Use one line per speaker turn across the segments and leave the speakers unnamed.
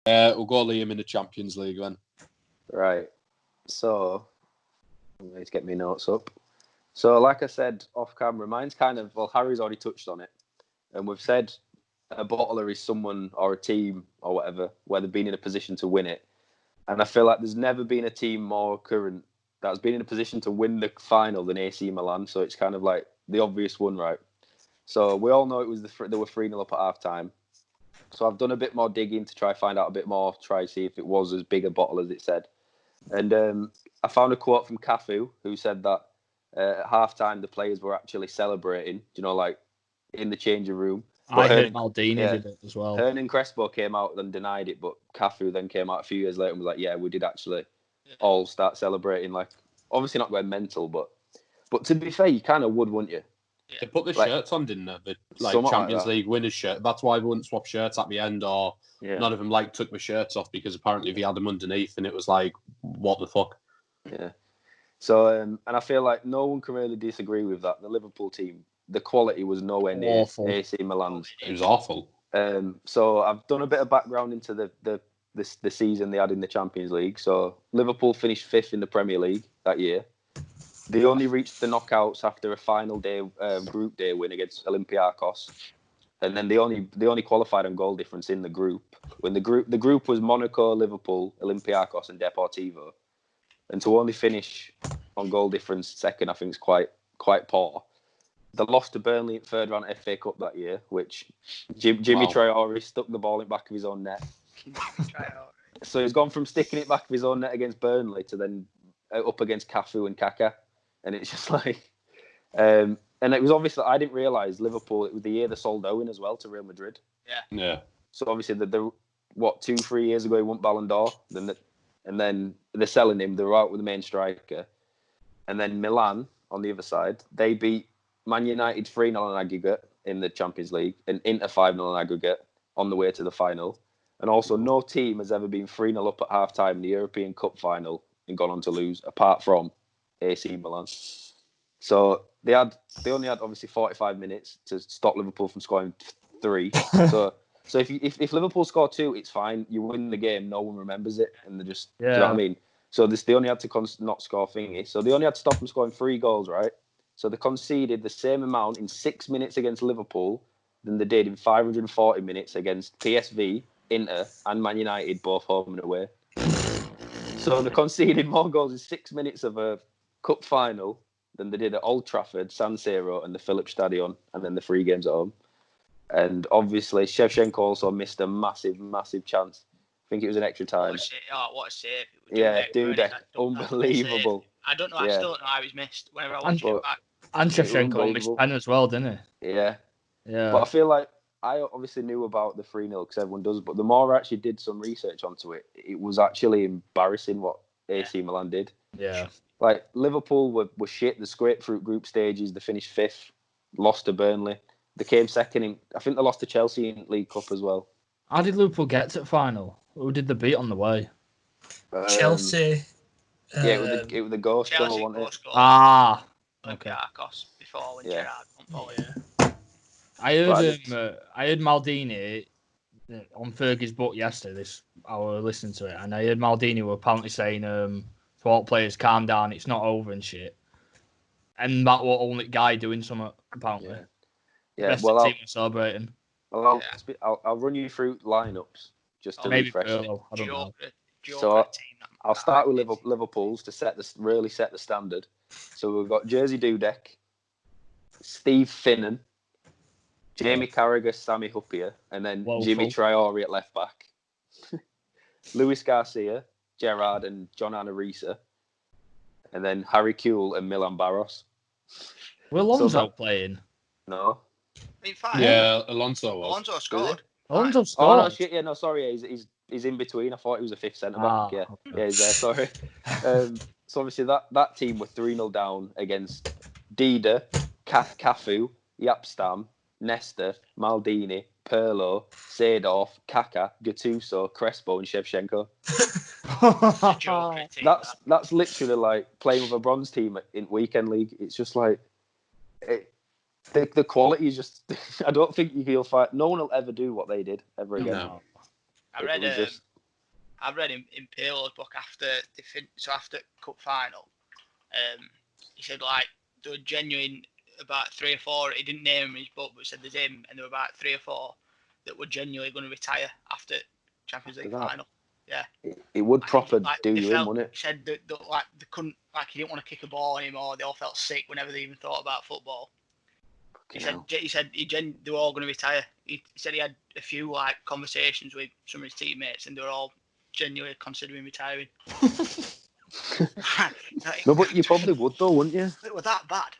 We'll go Liam in the Champions League then.
Right. So, let's get my notes up. So, like I said off camera, mine's kind of, well, Harry's already touched on it. And we've said a bottler is someone or a team or whatever, where they've been in a position to win it. And I feel like there's never been a team more current that's been in a position to win the final than AC Milan. So it's kind of like the obvious one, right? So we all know it was they were 3-0 up at half time. So I've done a bit more digging to try find out a bit more, try see if it was as big a bottle as it said. And I found a quote from Cafu who said that at half time the players were actually celebrating, like in the changing room.
I heard Maldini did it as well.
Hernan Crespo came out and denied it, but Cafu then came out a few years later and was like, yeah, we did actually all start celebrating. Like, obviously not going mental, but to be fair, you kind of would, wouldn't you?
Yeah. They put the shirts on, didn't they? The Champions League winners shirt. That's why we wouldn't swap shirts at the end, or none of them took the shirts off because apparently they had them underneath, and it was like, what the fuck? Yeah.
So, and I feel like no one can really disagree with that. The Liverpool team, the quality was nowhere near AC Milan's.
It was awful.
So I've done a bit of background into the season they had in the Champions League. So Liverpool finished 5th in the Premier League that year. They only reached the knockouts after a final day group day win against Olympiacos, and then they only qualified on goal difference in the group. When the group was Monaco, Liverpool, Olympiacos, and Deportivo, and to only finish on goal difference second, I think is quite poor. They lost to Burnley in third round FA Cup that year, which Jimmy Traore stuck the ball in back of his own net. So he's gone from sticking it back of his own net against Burnley to then up against Cafu and Kaká. And it's just like... and it was obviously... I didn't realise Liverpool, it was the year they sold Owen as well to Real Madrid.
Yeah.
So obviously, 2-3 years ago, he won Ballon d'Or. And then they're selling him. They're out with the main striker. And then Milan, on the other side, they beat Man United 3-0 on aggregate in the Champions League and Inter 5-0 on aggregate on the way to the final. And also, no team has ever been 3-0 up at half-time in the European Cup final and gone on to lose, apart from AC Milan. So they only had obviously 45 minutes to stop Liverpool from scoring 3. So if Liverpool score 2, it's fine. You win the game, no one remembers it, and they just do you know what I mean? So they only had to not score thingy. So they only had to stop them scoring 3 goals, right? So they conceded the same amount in 6 minutes against Liverpool than they did in 540 minutes against PSV, Inter, and Man United, both home and away. So they conceded more goals in 6 minutes of a cup final than they did at Old Trafford, San Siro, and the Philips Stadion, and then the 3 games at home. And obviously, Shevchenko also missed a massive, massive chance. I think it was an extra time.
What a save.
Dudek. Unbelievable.
I don't know. I still don't know how he's missed whenever I watch it back.
And Shevchenko missed pen as well, didn't he?
Yeah. But I feel like I obviously knew about the 3-0 because everyone does. But the more I actually did some research onto it, it was actually embarrassing what AC Milan did.
Yeah.
Like, Liverpool were shit. They scraped through group stages. They finished 5th, lost to Burnley. They came second I think they lost to Chelsea in League Cup as well.
How did Liverpool get to the final? Who did they beat on the way?
Chelsea.
It was the ghost
Chelsea
goal, wasn't it?
Okay.
Olympiacos before when Gerrard won.
I heard Maldini on Fergie's book yesterday. I was listening to it, and I heard Maldini were apparently saying, to all players, calm down, it's not over and shit. And that was only guy doing something, apparently.
Yeah,
well, the team was celebrating.
Well, I'll run you through lineups just to refresh it.
I don't know.
So I'll start with Liverpool's to really set the standard. So we've got Jerzy Dudek, Steve Finnan, Jamie Carragher, Sami Hyypiä, and then Jimmy Traore at left back. Luis Garcia, Gerrard, and John Anarisa, and then Harry Kewell and Milan Barros.
Were Alonso playing?
No.
Alonso was.
Alonso scored.
Alonso scored.
Oh no, shit! Yeah, no, sorry. He's in between. I thought he was a 5th centre back. Yeah, he's there. Sorry. So obviously that team were 3-0 down against Dida, Cafu, Yapstam, Nesta, Maldini, Pirlo, Seedorf, Kaká, Gattuso, Crespo, and Shevchenko. That's literally like playing with a bronze team in weekend league. It's just like the quality is just. I don't think you'll find. No one will ever do what they did ever again.
No.
I read I've read in Pirlo's book after after cup final, he said like there were genuine about 3 or 4. He didn't name him in his book, but said there's him, and there were about 3 or 4 that were genuinely going to retire after Champions League final. Yeah,
it would proper do you in, wouldn't it?
He said that they couldn't, like, he didn't want to kick a ball anymore. They all felt sick whenever they even thought about football. He said they were all going to retire. He said he had a few like conversations with some of his teammates, and they were all genuinely considering retiring.
No, but you probably would though, wouldn't you?
It was that bad.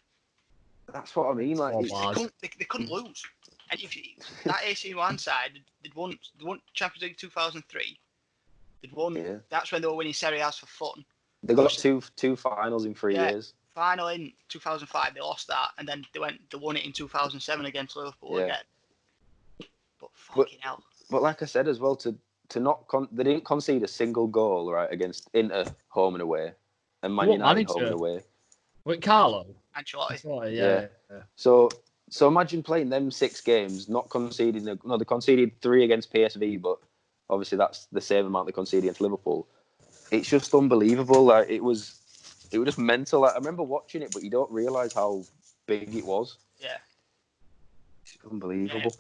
That's what I mean. Like
they couldn't lose. And if that AC Milan side, they'd won Champions League 2003. They'd won. Yeah. That's when they were winning Serie A's for fun.
They got two finals in 3 years.
Final in 2005, they lost that, and then they won it in 2007 against Liverpool again. But fucking hell.
But like I said as well, to not they didn't concede a single goal right against Inter home and away, and Man United home and away.
With Carlo.
Ancelotti.
Yeah.
So imagine playing them 6 games, not conceding. They conceded 3 against PSV, but obviously that's the same amount they conceded against Liverpool. It's just unbelievable. Like it was just mental. Like, I remember watching it, but you don't realise how big it was.
Yeah.
It's unbelievable.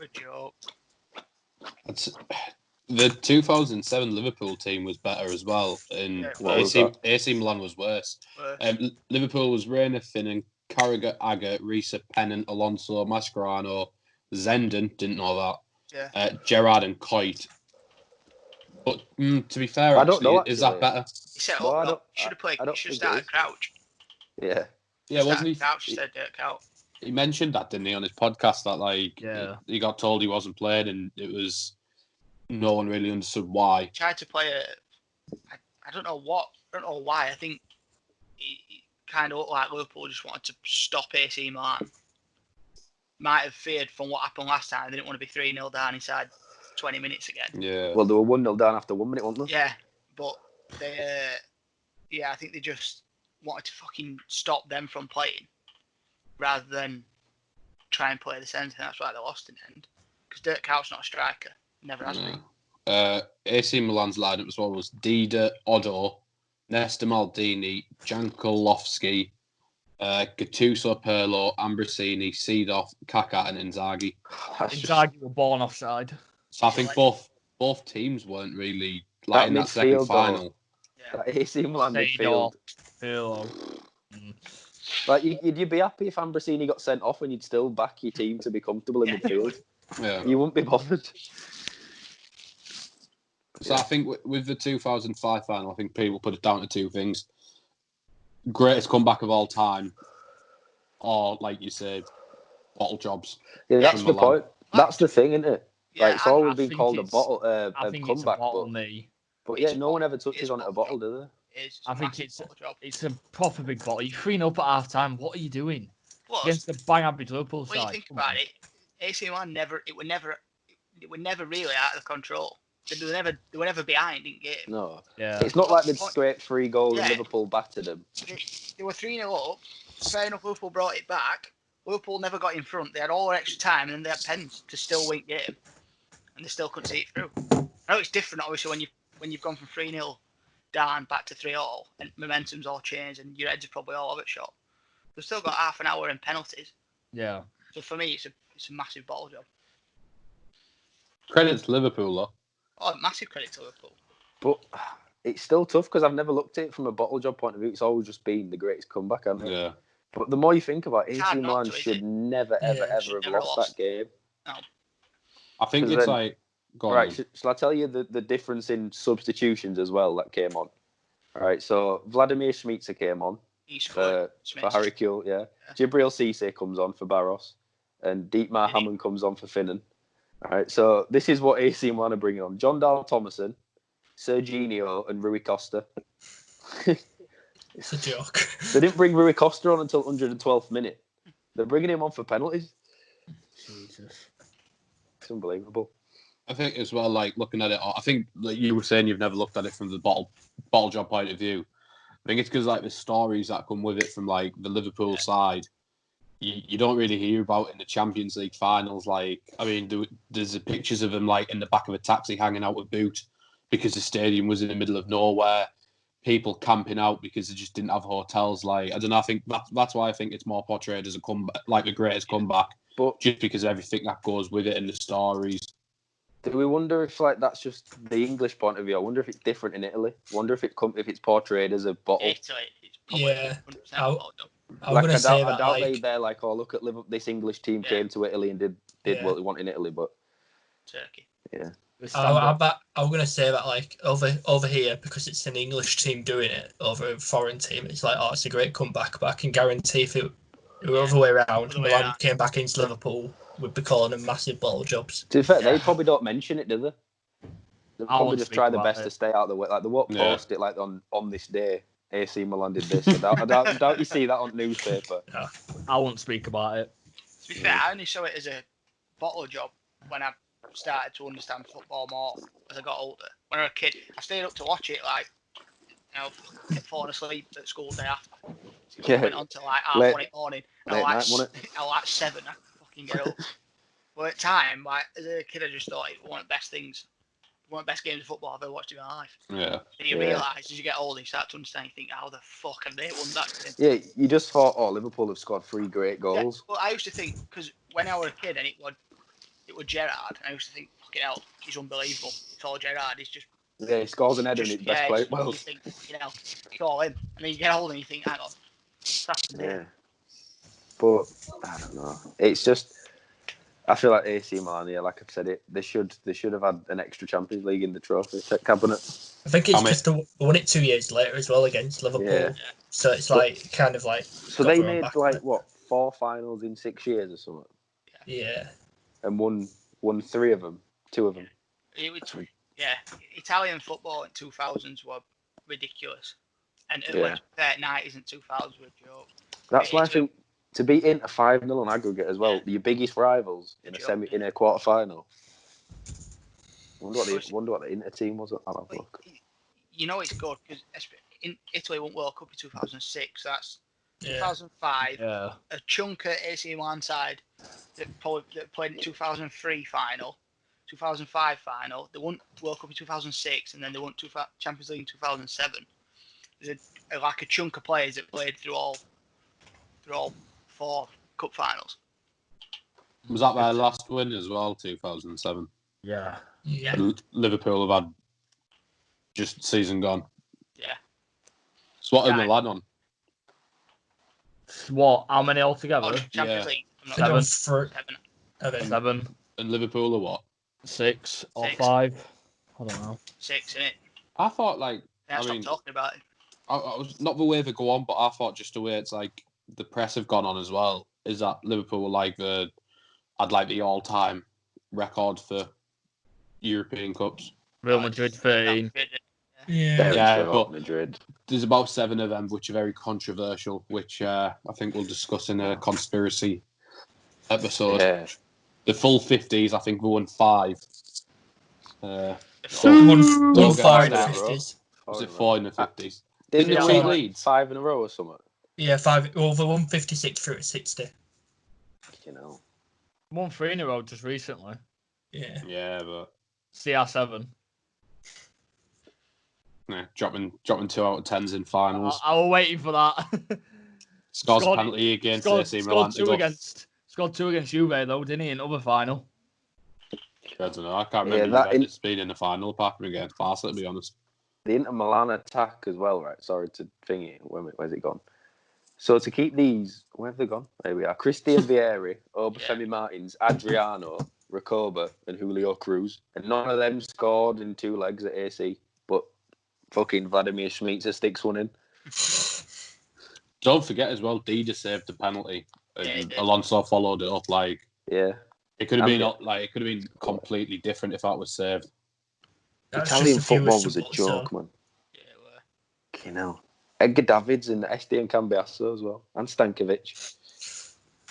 The 2007 Liverpool team was better as well, and AC Milan was worse. Liverpool was Reina, Finnan, Carragher, Agger, Risa, Pennant, Alonso, Mascherano, Zenden, didn't know that. Gerrard and Coit. But to be fair,
I don't know,
is that better?
He set up. Should have played. Should have started Crouch.
Yeah.
Yeah, wasn't he?
Crouch instead of Dirk.
He mentioned that, didn't he, on his podcast? That he got told he wasn't playing, and it was no one really understood why.
He tried to play I don't know why. I think he kind of looked like Liverpool just wanted to stop AC Milan. Might have feared from what happened last time. They didn't want to be 3-0 down inside 20 minutes again.
Yeah.
Well, they were 1-0 down after 1 minute, weren't they?
Yeah, but they, I think they just wanted to fucking stop them from playing rather than try and play the centre. That's why they lost in the end. Because Dirk Kuyt's not a striker. Never has been.
AC Milan's lineup as well was Dida, Oddo, Nesta Maldini, Jankulovski, Gattuso, Pirlo, Ambrosini, Seedorf, Kaká and Inzaghi.
Inzaghi were born offside.
So I think both teams weren't really like in that second final.
That AC Milan midfield.
Pirlo.
Like you'd be happy if Ambrosini got sent off and you'd still back your team to be comfortable in midfield.
Yeah.
You wouldn't be bothered.
So I think with the 2005 final, I think people put it down to 2 things: greatest comeback of all time, or like you said, Bottlejobs.
Yeah, that's the point. That's the thing, isn't it?
Yeah,
like, it's always been called a
comeback.
But yeah, no one ever touches on it a bottle, do they?
I think it's a proper big bottle. You're 3-0 at half time. What are you doing against the bang average Liverpool side?
When you think about it, AC Milan it were never really out of control. They were never behind in game.
No.
Yeah.
It's not like they'd scraped 3 goals and Liverpool battered them.
They were 3-0 up. Fair enough, Liverpool brought it back. Liverpool never got in front. They had all their extra time, and then they had pens to still win game, and they still couldn't see it through. I know it's different, obviously, when you've gone from 3-0 down back to 3-all, and momentum's all changed, and your heads are probably all over shot. They've still got half an hour in penalties.
Yeah.
So for me, it's a massive bottle job.
Credit to Liverpool, though.
Oh, massive credit to Liverpool.
But it's still tough because I've never looked at it from a bottle job point of view. It's always just been the greatest comeback, hasn't it?
Yeah.
But the more you think about it, AC Milan should never, ever have lost that game.
No.
I think it's like...
Right, shall I tell you the difference in substitutions as well that came on? All right, so Vladimir Smica came on for Harry Kewell, yeah. Djibril Cissé comes on for Barros, and Dietmar Hamann comes on for Finnan. All right, so this is what AC Milan are bringing on: John Dahl Tomasson, Serginho, and Rui Costa.
It's a joke.
They didn't bring Rui Costa on until 112th minute. They're bringing him on for penalties.
Jesus,
it's unbelievable.
I think as well, like looking at it, I think like you were saying, you've never looked at it from the bottle job point of view. I think it's because like the stories that come with it from like the Liverpool side, you don't really hear about in the Champions League finals. Like, I mean, there's the pictures of him like in the back of a taxi hanging out with Boot because the stadium was in the middle of nowhere, people camping out because they just didn't have hotels. Like, I don't know. I think that's why I think it's more portrayed as a comeback, like the greatest comeback,
but
just because of everything that goes with it and the stories.
Do we wonder if that's just the English point of view? I wonder if it's different in Italy. I wonder if it's portrayed as a bottle.
Italy, it's probably
I doubt they're like, oh, look at Liverpool. This English team came to Italy and did what they want in Italy, but
Turkey.
Yeah.
I'm going to say that like over here, because it's an English team doing it over a foreign team, it's like, oh, it's a great comeback, but I can guarantee if it were the other way around, Milan came back into Liverpool, we'd be calling them massive Bottlejobs.
To be fair, they probably don't mention it, do they? They probably just try their best to stay out of the way. Like, they won't post it like on this day, AC Milan did this. I doubt you see that on newspaper.
Yeah. I won't speak about it.
To be fair, I only saw it as a bottle job when I started to understand football more as I got older. When I was a kid, I stayed up to watch it, like, kept falling asleep at school day after. So went on to like 1:30 in the morning. And I like 7, I fucking get up. But at the time, like, as a kid, I just thought it was one of the best things, one of the best games of football I've ever watched in my life.
Yeah.
And you realise as you get older, you start to understand, you think, how the fuck have they won that
Yeah,
game?
you just thought, oh, Liverpool have scored 3 great goals.
Yeah, well, I used to think, because when I was a kid and it was Gerrard, and I used to think, fucking hell, he's unbelievable. It's all Gerrard. He's just.
Yeah, he scores an header and he's best player.
Well, you think, it's all him. And then you get older and you think, hang on.
Yeah. But, I don't know. It's just, I feel like AC Milan, like I've said, they should have had an extra Champions League in the trophy cabinet.
I think it's just they won it 2 years later as well against Liverpool. Yeah. So it's like, kind of like...
So they made, like, what, 4 finals in 6 years or something?
Yeah.
And won 3 of them, 2 of them.
Italian football in 2000s were ridiculous. And early 90s and 2000s were a joke.
That's why I think to be into 5-0 on aggregate as well, your biggest rivals in a quarter final. Wonder what the Inter team was. I'll have a look.
You know it's good because in Italy won World Cup in 2006. That's 2005.
Yeah.
A chunk of AC Milan side that played in 2003 final, 2005 final. They won World Cup in 2006, and then they won Champions League in 2007. There's a chunk of players that played through all 4 cup finals.
Was that their last win as well, 2007?
Yeah.
Liverpool have had just season gone.
Yeah.
So what are Milan on?
What? How many altogether?
Champions League.
7.
And Liverpool are what?
6 or 5? I don't know.
6, innit?
I thought
Stop talking about it.
I was not the way they go on, but I thought just the way it's like the press have gone on as well is that Liverpool were had the all-time record for European Cups.
Real Madrid 13.
But Madrid. There's about 7 of them which are very controversial, which I think we'll discuss in a conspiracy episode. Yeah. The full 50s, I think we won 5.
Won 5 in the 50s.
Was it 4 in the 50s?
Didn't they win Leeds 5 in a row or something?
Yeah, 5. Well, they won 56 through at 60.
Won 3 in a row just recently.
Yeah.
Yeah, but
CR7.
Yeah, dropping 2 out of 10s in finals.
I was waiting for that.
Scores a penalty against AC Milan.
Scored 2 against Juve though, didn't he? In other final.
I don't know. I can't remember Juventus being in the final apart from against Barca, to be honest.
The Inter Milan attack as well, right? Sorry to thingy. Where's it gone? So to keep these, where have they gone? There we are. Christian Vieri, Obafemi Martins, Adriano, Recoba, and Julio Cruz. And none of them scored in 2 legs at AC, but fucking Vladimir Šmica sticks one in.
Don't forget as well, Dida saved the penalty, and Alonso followed it up. It could have been completely different if that was saved.
Italian football was a joke, man.
Yeah, it were.
You know, Edgar Davids and Estienne Cambiasso as well, and Stankovic.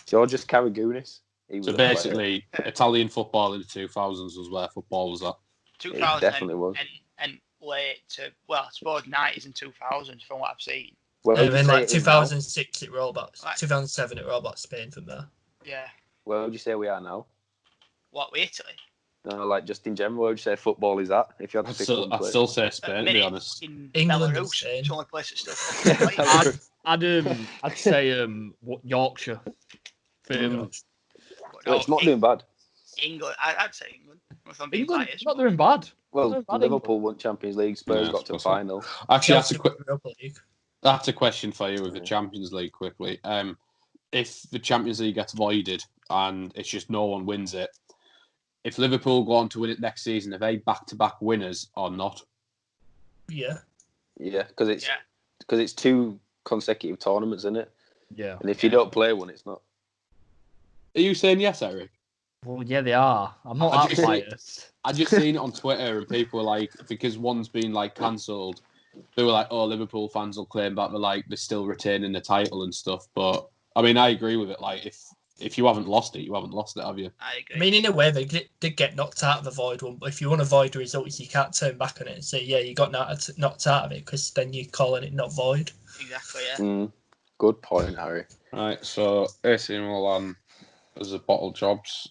Georgios Karagounis.
So basically, Italian football in the 2000s was where football was at.
2000
it definitely was.
And late to, I suppose 90s and 2000s from what I've seen.
Well, then like 2006 it were all about 2007 it were all about Spain from there.
Yeah.
Where would you say we are now?
What, with Italy?
No, like just in general, would you say football is that? If you had to pick one place.
I'd still say Spain, to be honest.
In
England
Belarus, it's the only place that's still
I'd say Yorkshire.
Well, it's not doing bad.
England, I'd say England. If I'm being biased,
not doing bad.
Well, Liverpool won Champions League. Spurs got to the final.
Actually, that's a question for you with the Champions League quickly. If the Champions League gets voided and it's just no one wins it, if Liverpool go on to win it next season, are they back-to-back winners or not?
Yeah, because it's 2 consecutive tournaments, isn't it?
Yeah.
And if you don't play one, it's not.
Are you saying yes, Eric?
Well, yeah, they are. I'm not that biased.
I just seen it on Twitter and people were like, because one's been like cancelled, they were like, oh, Liverpool fans will claim back, they're still retaining the title and stuff. But I mean, I agree with it. Like, if you haven't lost it, you haven't lost it, have you?
I agree.
I mean, in a way, they did get knocked out of the void one, but if you want to void the results, you can't turn back on it and say, yeah, you got knocked out of it, because then you're calling it not void.
Exactly, yeah.
Good point, Harry.
Right, so AC Milan as a Bottlejobs.